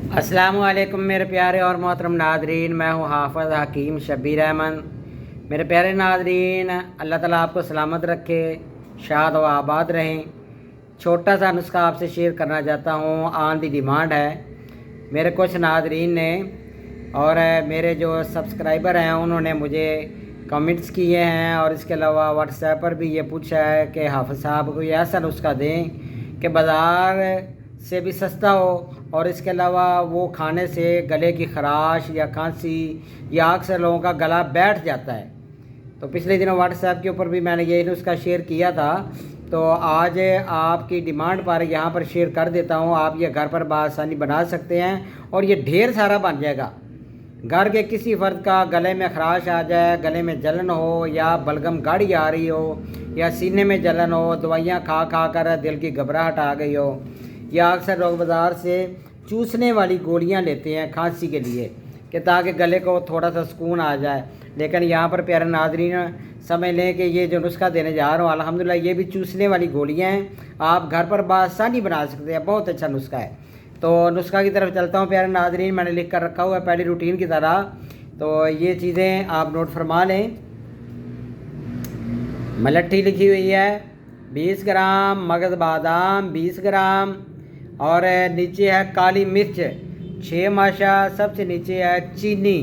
अस्सलामु अलैकुम मेरे प्यारे और मोहतरम नादरीन। मैं हूँ हाफ़िज़ हकीम शब्बीर अहमद। मेरे प्यारे नादरीन, अल्लाह ताला आपको सलामत रखे, शाद व आबाद रहें। छोटा सा नुस्खा आपसे शेयर करना चाहता हूँ। ऑन दी डिमांड है मेरे कुछ नादरीन ने और मेरे जो सब्सक्राइबर हैं उन्होंने मुझे कमेंट्स किए हैं और इसके अलावा व्हाट्सएप पर भी ये पूछा है कि हाफ़िज़ साहब कोई ऐसा नुस्खा दें कि बाज़ार से भी सस्ता हो और इसके अलावा वो खाने से गले की ख़राश या खांसी या अक्सर लोगों का गला बैठ जाता है। तो पिछले दिनों व्हाट्सएप के ऊपर भी मैंने यही नुस्खा शेयर किया था, तो आज आपकी डिमांड पर यहाँ पर शेयर कर देता हूँ। आप ये घर पर बआसानी बना सकते हैं और ये ढेर सारा बन जाएगा। घर के किसी फ़र्द का गले में ख़राश आ जाए, गले में जलन हो या बलगम गाढ़ी आ रही हो या सीने में जलन हो, दवाइयाँ खा खा कर दिल की घबराहट आ गई हो, या अक्सर लोग बाज़ार से चूसने वाली गोलियां लेते हैं खांसी के लिए कि ताकि गले को थोड़ा सा सुकून आ जाए। लेकिन यहाँ पर प्यारे नाज़रीन समझ लें कि ये जो नुस्खा देने जा रहा हूँ अल्हम्दुलिल्लाह ये भी चूसने वाली गोलियां हैं, आप घर पर बआसानी बना सकते हैं। बहुत अच्छा नुस्खा है। तो नुस्खा की तरफ चलता हूँ प्यारे नाज़रीन। मैंने लिख कर रखा हुआ है पहली रूटीन की तरह, तो ये चीज़ें आप नोट फरमा लें। मलट्ठी लिखी हुई है 20 ग्राम, मगज़ बादाम 20 ग्राम और नीचे है काली मिर्च 6 माशा, सबसे नीचे है चीनी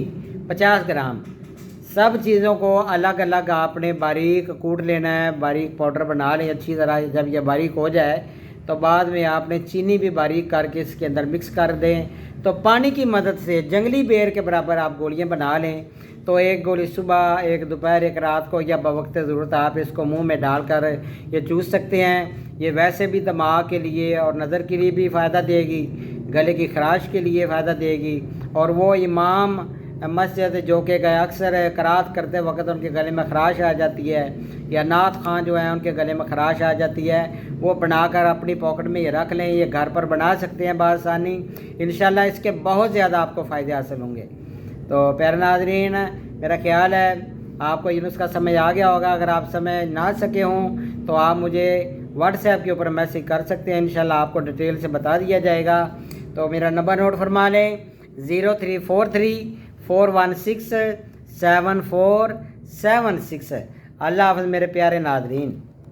50 ग्राम। सब चीज़ों को अलग अलग आपने बारीक कूट लेना है, बारीक पाउडर बना लें अच्छी तरह। जब यह बारीक हो जाए तो बाद में आपने चीनी भी बारीक करके इसके अंदर मिक्स कर दें। तो पानी की मदद से जंगली बेर के बराबर आप गोलियां बना लें। तो एक गोली सुबह, एक दोपहर, एक रात को या बवक्त ज़रूरत आप इसको मुंह में डालकर ये चूस सकते हैं। ये वैसे भी दिमाग के लिए और नज़र के लिए भी फ़ायदा देगी, गले की खराश के लिए फ़ायदा देगी। और वो इमाम मस्जिद जो कि अक्सर करात करते वक्त उनके गले में खराश आ जाती है, या नात खां जो है उनके गले में खराश आ जाती है, वो बनाकर अपनी पॉकेट में ये रख लें। ये घर पर बना सकते हैं बआसानी। इंशाल्लाह इसके बहुत ज़्यादा आपको फ़ायदे हासिल होंगे। तो प्यारे नाज़रीन, मेरा ख्याल है आपको ये नुस्खा समझ आ गया होगा। अगर आप समझ ना सके हों तो आप मुझे व्हाट्सएप के ऊपर मैसेज कर सकते हैं, इंशाल्लाह आपको डिटेल से बता दिया जाएगा। तो मेरा नंबर नोट फरमा लें 034341674746। अल्लाह हाफ़िज़ मेरे प्यारे नाज़रीन।